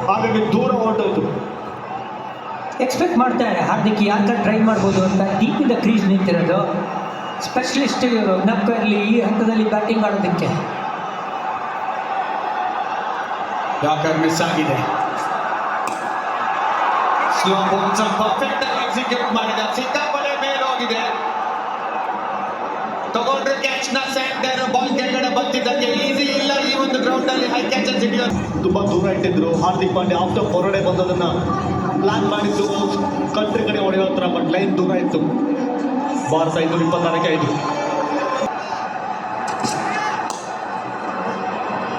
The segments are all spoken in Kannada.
ಹಾಗಾಗಿ ದೂರ ಹೊರಟೋಯ್ತು. ಎಕ್ಸ್ಪೆಕ್ಟ್ ಮಾಡ್ತಾರೆ ಹಾರ್ದಿಕ್ ಯಾಕೆ ಟ್ರೈ ಮಾಡ್ಬೋದು ಅಂತ. ಡೀಪಿಂದ ಕ್ರೀಸ್ ನಿಂತಿರೋದು ಸ್ಪೆಷಲಿಸ್ಟ್ ಇವರು ನಕ್ಕರ್ಲಿ ಈ ಹಂತದಲ್ಲಿ ಬ್ಯಾಟಿಂಗ್ ಆಡೋದಕ್ಕೆ. ಯಾಕರ್ ಮಿಸ್ ಆಗಿದೆ. ಸ್ಲೋ ಬೌನ್ಸ್ ಪರ್ಫೆಕ್ಟ್ ಆಗಿ ಎಕ್ಸಿಕ್ಯೂಟ್ ಮಾಡಿದ. ಸಿಕ್ಕಾಪಟ್ಟೆ ಮೇಲೆ ಹೋಗಿದೆ. ತಗೊಂಡ್ರೆ ಕ್ಯಾಚ್ ನ ಸೆಂಟರ್ ಬಾಲ್ ಕೆಳಗಡೆ ಬಂದಿದ್ದಕ್ಕೆ ಈಸಿ ಇಲ್ಲ ಈ ಒಂದು ಗ್ರೌಂಡ್ ಅಲ್ಲಿ ಹೈ ಕ್ಯಾಚ್ ಸಿಗೋದು. ತುಂಬಾ ದೂರ ಇಟ್ಟಿದ್ರು ಹಾರ್ದಿಕ್ ಪಾಂಡ್ಯ. ಆಫ್ಟರ್ ಹೊರಗಡೆ ಬಂದದನ್ನ ಪ್ಲಾನ್ ಮಾಡಿದ್ದು ಕಂಟ್ರಿ ಕಡೆ ಹೊಡೆಯೋ ಹತ್ರ, ಬಟ್ ಲೈನ್ ದೂರ ಇತ್ತು. ಭಾರತ 526ಕ್ಕೆ 5.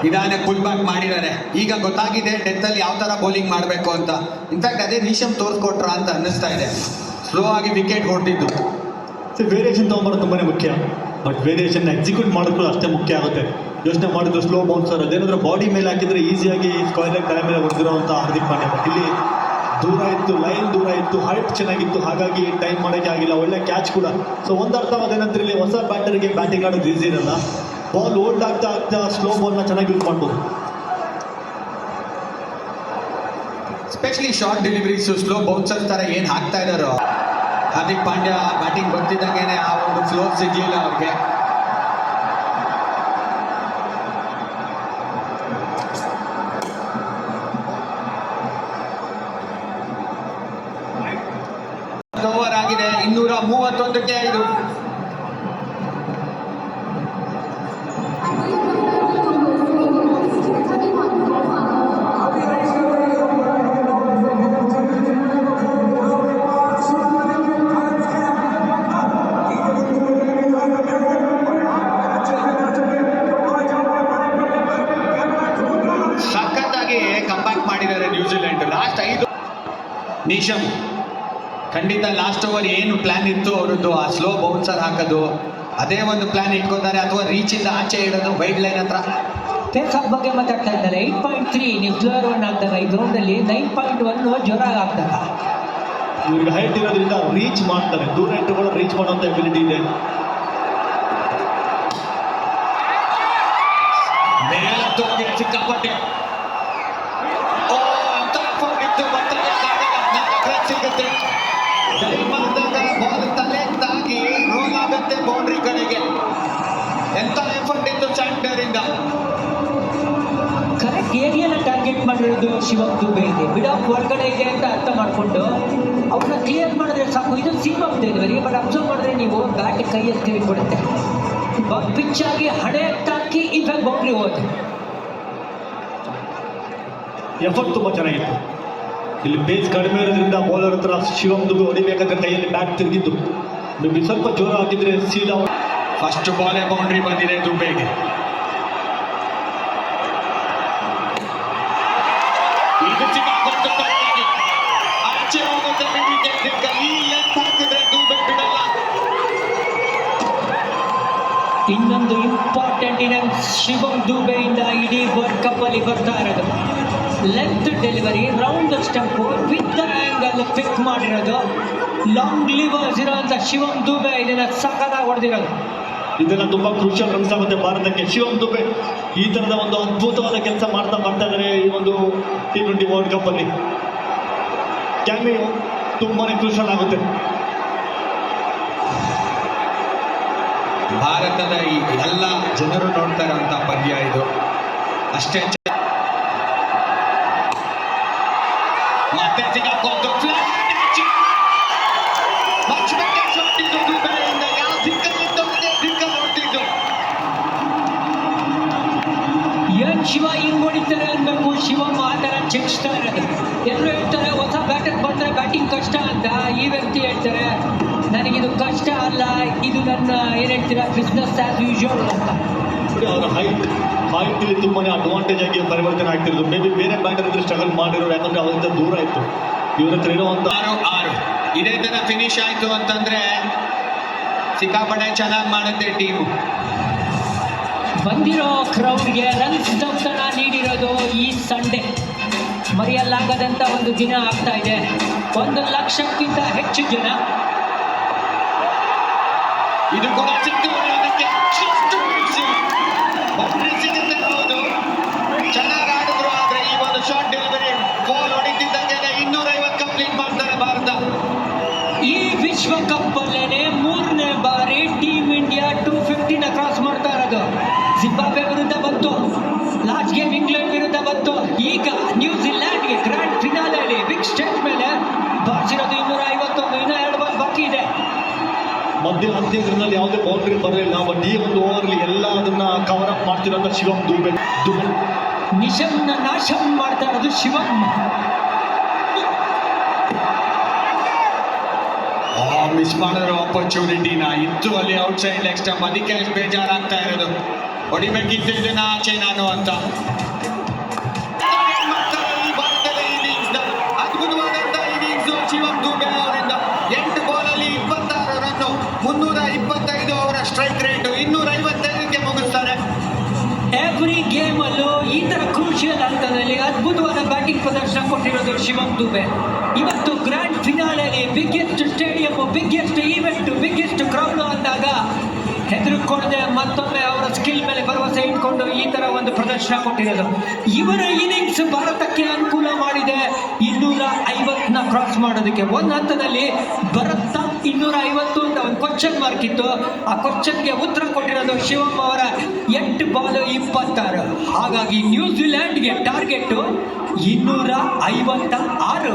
ನಿಧಾನ ಫುಲ್ ಬ್ಯಾಕ್ ಮಾಡಿದ್ದಾರೆ. ಈಗ ಗೊತ್ತಾಗಿದೆ ಡೆತ್ ಅಲ್ಲಿ ಯಾವ ತರ ಬೌಲಿಂಗ್ ಮಾಡಬೇಕು ಅಂತ. ಇನ್ಫ್ಯಾಕ್ಟ್ ಅದೇ ನೀಶಮ್ ತೋರಿಸ್ಕೊಟ್ರ ಅಂತ ಅನ್ನಿಸ್ತಾ ಇದೆ. ಸ್ಲೋ ಆಗಿ ವಿಕೆಟ್ ಹೊಡೆದಿದ್ದು. ವೇರಿಯೇಷನ್ ತೊಗೊಂಬರೋದು ತುಂಬಾ ಮುಖ್ಯ, ಬಟ್ ವೇರಿಯೇಷನ್ ಎಕ್ಸಿಕ್ಯೂಟ್ ಮಾಡೋದು ಅಷ್ಟೇ ಮುಖ್ಯ ಆಗುತ್ತೆ. ಯೋಚನೆ ಮಾಡಿದ್ರು ಸ್ಲೋ ಬೌನ್ಸರ್ ಅದೇನಾದ್ರೂ ಬಾಡಿ ಮೇಲೆ ಹಾಕಿದ್ರೆ ಈಸಿಯಾಗಿ ಸ್ಕ್ವೇರ್ ಲೆಗ್ ತಲೆ ಮೇಲೆ ಹೊಡೆದಿರೋಂಥ ಹಾರ್ದಿಕ್ ಪಾಂಡ್ಯ. ಬಟ್ ಇಲ್ಲಿ ದೂರ ಇತ್ತು, ಲೈನ್ ದೂರ ಇತ್ತು, ಹೈಟ್ ಚೆನ್ನಾಗಿತ್ತು, ಹಾಗಾಗಿ ಟೈಮ್ ಮಾಡೋಕ್ಕೆ ಆಗಿಲ್ಲ. ಒಳ್ಳೆ ಕ್ಯಾಚ್ ಕೂಡ. ಸೊ ಒಂದು ಅರ್ಥವಾದೇನಂದ್ರೆ ಇಲ್ಲಿ ಹೊಸ ಬ್ಯಾಟರ್ಗೆ ಬ್ಯಾಟಿಂಗ್ ಆಡೋದು ಈಸಿ ಇರಲ್ಲ. ಬಾಲ್ ಹೋಲ್ಡ್ ಆಗ್ತಾ ಆಗ್ತಾ ಸ್ಲೋ ಬಾಲ್ನ ಚೆನ್ನಾಗಿ ಯೂಸ್ ಮಾಡ್ಬೋದು. Specially short deliveries slow bouncer ತರ ಏನ್ ಹಾಕ್ತಾ ಇದಾರೋ ಹಾರ್ದಿಕ್ ಪಾಂಡ್ಯ ಬ್ಯಾಟಿಂಗ್ ಬರ್ತಿದ್ದಾಗೇನೆ ಆ ಒಂದು ಫ್ಲೋ ಸಿಗ್ಲಿಲ್ಲ ಅವ್ರಿಗೆ. ಓವರ್ ಆಗಿದೆ. 231ಕ್ಕೆ 5. ಮಾಡಿದ್ದಾರೆ ನ್ಯೂಜಿಲೆಂಡ್. ಲಾಸ್ಟ್ 5 ನೀಶಮ್ ಖಂಡಿತ ಲಾಸ್ಟ್ ಓವರ್ ಏನು ಪ್ಲಾನ್ ಇತ್ತು ಅವರದ್ದು ಆ ಸ್ಲೋ ಬೌನ್ಸರ್ ಹಾಕೋದು, ಅದೇ ಒಂದು ಪ್ಲಾನ್ ಇಟ್ಕೋತಾರೆ. ಅಥವಾ ರೀಚ್ ಇಂದ ಆಚೆ ಇಡೋದು ವೈಡ್ ಲೈನ್ ಹತ್ರ. ಟೇಕ್ ಆಫ್ ಬಗ್ಗೆ ಮಾತಾಡ್ತಾ ಇದ್ದಾರೆ. 8.3 ನೀವು ಸ್ಲೋರ್ 1 ಆಗ್ದಾಗ ಈ ಗ್ರೌಂಡಲ್ಲಿ 9.1 ಜ್ವರ ಆಗ್ದಾಗ ಇವ್ರಿಗೆ ಹೈಟ್ ಇರೋದ್ರಿಂದ ರೀಚ್ ಮಾಡ್ತಾರೆ. ದೂರ ಇಟ್ಟುಗಳು ರೀಚ್ ಮಾಡುವಂಥ ಎಬಿಲಿಟಿ ಇದೆ. ಮೇಲತ್ತೋಗಿ ಸಿಕ್ಕಾಪಟ್ಟೆ ಸಿಗುತ್ತೆ. ಬಾಲ್ ತಲೆ ತಾಗಿ ರೋಲ್ ಆಗುತ್ತೆ ಬೌಂಡ್ರಿ ಕಡೆಗೆ. ಎಂತ ಎಫರ್ಟ್ ಇತ್ತು ಸ್ಯಾಂಟರ್ ಇಂದ. ಕರೆಕ್ಟ್ ಏರಿಯಾನ ಟಾರ್ಗೆಟ್ ಮಾಡಿರೋದು ಶಿವಮ್ ದುಬೆ ಇದೆ. ಬಿಡ್ ಆಫ್ ಹೊರಗಡೆ ಇದೆ ಅಂತ ಅರ್ಥ ಮಾಡಿಕೊಂಡು ಅವ್ರನ್ನ ಕ್ಲಿಯರ್ ಮಾಡಿದ್ರೆ ಸಾಕು. ಇದು seam of delivery. But observe ಮಾಡಿದ್ರೆ ನೀವು ಬ್ಯಾಟ್ ಕೈಯಲ್ಲಿ ತಿರುಗಿಬಿಡುತ್ತೆ. ಪಿಚ್ ಆಗಿ ಹಣೆ ತಾಕಿ ಇನ್ಫ್ಯಾಕ್ಟ್ ಬೌಂಡ್ರಿ ಹೋಗುತ್ತೆ. ಎಫರ್ಟ್ ತುಂಬ ಚೆನ್ನಾಗಿತ್ತು. ಇಲ್ಲಿ ಪೇಸ್ ಕಡಿಮೆ ಇರೋದ್ರಿಂದ ಬೌಲರ್ ಹತ್ರ ಶಿವಮ್ ದುಬೆ ಹೊಡಿಬೇಕಾದ್ರೆ ಕೈಯಲ್ಲಿ ಬ್ಯಾಟ್ ತಿರುಗಿದ್ದು. ಮೇಬಿ ಸ್ವಲ್ಪ ಜೋರ ಹಾಕಿದ್ರೆ ಸೀದಾ ಫಸ್ಟ್ ಬಾಲೇ ಬೌಂಡ್ರಿ ಬಂದಿದೆ ದುಬೆಗೆ. ಇದು ಸಿಕ್ಕಾಕೊಂಡು ಆಚೆ ಹೋಗುತ್ತೆ. ಈ ಲೆಂತ್ ಹಾಕಿದ್ರೆ ದುಬೆ ಬಿಡಲ್ಲ. ಇನ್ನೊಂದು ಇಂಪಾರ್ಟೆಂಟ್ ಇನ್ನಿಂಗ್ಸ್ ಶಿವಮ್ ದುಬೆಯಿಂದ ಇಡೀ ವರ್ಲ್ಡ್ ಕಪ್ ಅಲ್ಲಿ ಬರ್ತಾ ಇರೋದು. Length delivery, round stump with the angle pick ಮಾಡಿರೋದು. ಲಾಂಗ್ ಲಿವರ್ಸ್ ಇರೋಂಥ ಶಿವಮ್ ದುಬೆ ಇದನ್ನ ಸಖತ್ತಾಗಿ ಹೊಡೆದಿರೋದು. ಇದೆಲ್ಲ ತುಂಬಾ ಕ್ರೂಷಿಯಲ್ ರನ್ಸ್ ಆಗುತ್ತೆ ಭಾರತಕ್ಕೆ. ಶಿವಮ್ ದುಬೆ ಈ ತರದ ಒಂದು ಅದ್ಭುತವಾದ ಕೆಲಸ ಮಾಡ್ತಾ ಇದ್ದಾರೆ ಈ ಒಂದು T20 ವರ್ಲ್ಡ್ ಕಪ್ ಅಲ್ಲಿ. ಕ್ಯಾಮಿಯೋ ತುಂಬಾನೇ ಕ್ರೂಷಿಯಲ್ ಆಗುತ್ತೆ. ಭಾರತದ ಈ ಎಲ್ಲ ಜನರು ನೋಡ್ತಾ ಇರುವಂತ ಪಂದ್ಯ ಇದು. ಅಷ್ಟೇ ಮತ್ತೆ ಸಿಗಾಕೊಂಡು ಯಾವ ದಿಕ್ಕಲ್ಲಿ ನೋಡ್ತಿದ್ದು ಏನ್ ಶಿವ ಹಿಂಗ್ ಹೊಡಿತಾರೆ ಅನ್ಬೇಕು. ಶಿವಮ್ ಆ ಥರ ಚೆಕ್ಸ್ತಾ ಇರೋದು. ಎಲ್ಲರೂ ಹೇಳ್ತಾರೆ ಹೊಸ ಬ್ಯಾಟರ್ ಬಂದ್ರೆ ಬ್ಯಾಟಿಂಗ್ ಕಷ್ಟ ಅಂತ. ಈ ವ್ಯಕ್ತಿ ಹೇಳ್ತಾರೆ ನನಗಿದು ಕಷ್ಟ ಅಲ್ಲ, ಇದು ನನ್ನ ಏನ್ ಹೇಳ್ತೀರಾ ಬಿಸ್ನೆಸ್ ಆಸ್ ಯೂಶುವಲ್ ಅಂತ. ಅವರ ಹೈಟ್ ಇಲ್ಲಿ ತುಂಬಾನೇ ಅಡ್ವಾಂಟೇಜ್ ಆಗಿ ಪರಿವರ್ತನೆ ಆಗ್ತಿರೋದು. ಮೇ ಬಿ ಬೇರೆ ಬ್ಯಾಟರ್ ಇದ್ರೆ ಸ್ಟ್ರಗಲ್ ಮಾಡಿರೋರು, ಯಾಕಂದ್ರೆ ಅವರಿಂದ ದೂರ ಇತ್ತು. ಇವ್ರ ಹತ್ರ ಇರುವಂತ 6 ಇದೇ ತರ ಫಿನಿಶ್ ಆಯ್ತು ಅಂತಂದ್ರೆ ಸಿಕ್ಕಾಪಟ್ಟೆ ಚೆನ್ನಾಗಿ ಮಾಡುತ್ತೆ ಟೀಮು. ಬಂದಿರೋ ಕ್ರೌಡ್ಗೆ ರನ್ಸ್ ದೌತಣ ನೀಡಿರೋದು ಈ ಸಂಡೇ ಮರೆಯಲಾಗದಂತ ಒಂದು ದಿನ ಆಗ್ತಾ ಇದೆ. 1 ಲಕ್ಷಕ್ಕಿಂತ ಹೆಚ್ಚು ಜನ. ಇದು ಕೂಡ ಸಿಕ್ತು. ಬೌಂಡ್ರಿ ಸಿಗುತ್ತೆ. ಹೌದು, ಚೆನ್ನಾಗಿ ಆಡಿದ್ರು. ಆದ್ರೆ ಈ ಒಂದು ಶಾರ್ಟ್ ಡೆಲಿವರಿ ವಿಶ್ವಕಪ್ ಅಲ್ಲೇನೆ 3ನೇ ಬಾರಿ ಟೀಮ್ ಇಂಡಿಯಾ 250ನ ಕ್ರಾಸ್ ಮಾಡ್ತಾ ಇರೋದು. ಜಿಂಬಾಬ್ವೆ ವಿರುದ್ಧ ಬಂತು, ಲಾಸ್ಟ್ ಗೇಮ್ ಇಂಗ್ಲೆಂಡ್ ವಿರುದ್ಧ ಬಂತು, ಈಗ ನ್ಯೂಜಿಲ್ಯಾಂಡ್ಗೆ ಗ್ರ್ಯಾಂಡ್ ಫಿನಾಲೆಯಲ್ಲಿ ಬಿಗ್ ಸ್ಟೇಜ್ ಮೇಲೆ ಬಾರಿಸಿರೋದು 251. ಇನ್ನೂ 2 ಬಾಲ್ ಬಾಕಿ ಇದೆ. ಮಧ್ಯ ಅಂತ್ಯದಲ್ಲಿ ಯಾವುದೇ ಬೌಂಡ್ರಿ ಬರಲಿಲ್ಲ. ಬಟ್ ಈ ಒಂದು ಓವರ್ಲಿ ಎಲ್ಲ ಅದನ್ನ ಕವರ್ ಅಪ್ ಮಾಡ್ತಿರೋಂಥ ಶಿವಮ್ ದುಬೆ. ನಿಶಮ್ನ ನಾಶ ಮಾಡ್ತಾ ಇರೋದು ಶಿವಮ್. ಮಿಸ್ ಮಾಡಿರೋ ಆಪರ್ಚುನಿಟಿನ ಇತ್ತು ಅಲ್ಲಿ ಔಟ್ ಸೈಡ್ ಲೆಗ್ ಸ್ಟಂಪ್. ಅದಕ್ಕೆ ಅಷ್ಟು ಬೇಜಾರಾಗ್ತಾ ಇರೋದು. ಹೊಡಿಬೇಕಿತ್ತು ಇದನ್ನ ಆಚೆ ನಾನು ಅಂತ. ಈ ಭಾರತದ ಇನ್ನಿಂಗ್ಸ್ ಅದ್ಭುತವಾದಂತ ಇನ್ನಿಂಗ್ಸ್ ಶಿವಮ್ ದುಬೆ ಅವರಿಂದ. 8 ಬಾಲಲ್ಲಿ 26 ರನ್ನು, 325 ಅವರ ಸ್ಟ್ರೈಕ್ ರೇಟ್, 255ಕ್ಕೆ ಮುಗಿಸ್ತಾರೆ. ಎವ್ರಿ ಗೇಮ್ ಅಲ್ಲೂ ಈ ತರ ಕ್ರೂಷಿಯಲ್ ಹಂತದಲ್ಲಿ ಅದ್ಭುತವಾದ ಬ್ಯಾಟಿಂಗ್ ಪ್ರದರ್ಶನ ಕೊಟ್ಟಿರೋದು ಶಿವಮ್ ದುಬೆ. ಇವತ್ತು ಗ್ರ್ಯಾಂಡ್ ಫಿನಾಲೆಯಲ್ಲಿ biggest stadium, biggest event, biggest crowd ಅಂದಾಗ ಹೆದರುಕೊಳ್ಳದೆ ಮತ್ತೊಮ್ಮೆ ಅವರ ಸ್ಕಿಲ್ ಮೇಲೆ ಭರವಸೆ ಇಟ್ಕೊಂಡು ಈ ತರ ಒಂದು ಪ್ರದರ್ಶನ ಕೊಟ್ಟಿರೋದು. ಇವರ ಇನ್ನಿಂಗ್ಸ್ ಭಾರತಕ್ಕೆ ಅನುಕೂಲ ಮಾಡಿದೆ 250ನ ಕ್ರಾಸ್ ಮಾಡೋದಕ್ಕೆ. ಒಂದು ಹಂತದಲ್ಲಿ ಬರುತ್ತಾ 250 ಅಂತ ಒಂದು ಕ್ವಶನ್ ಮಾರ್ಕ್ ಇತ್ತು. ಆ ಕ್ವಶನ್ಗೆ ಉತ್ತರ ಕೊಟ್ಟಿರೋದು ಶಿವಮ್ ಅವರ 8 ಬಾಲ್ 26. ಹಾಗಾಗಿ ನ್ಯೂಜಿಲ್ಯಾಂಡ್ಗೆ ಟಾರ್ಗೆಟ್ 256.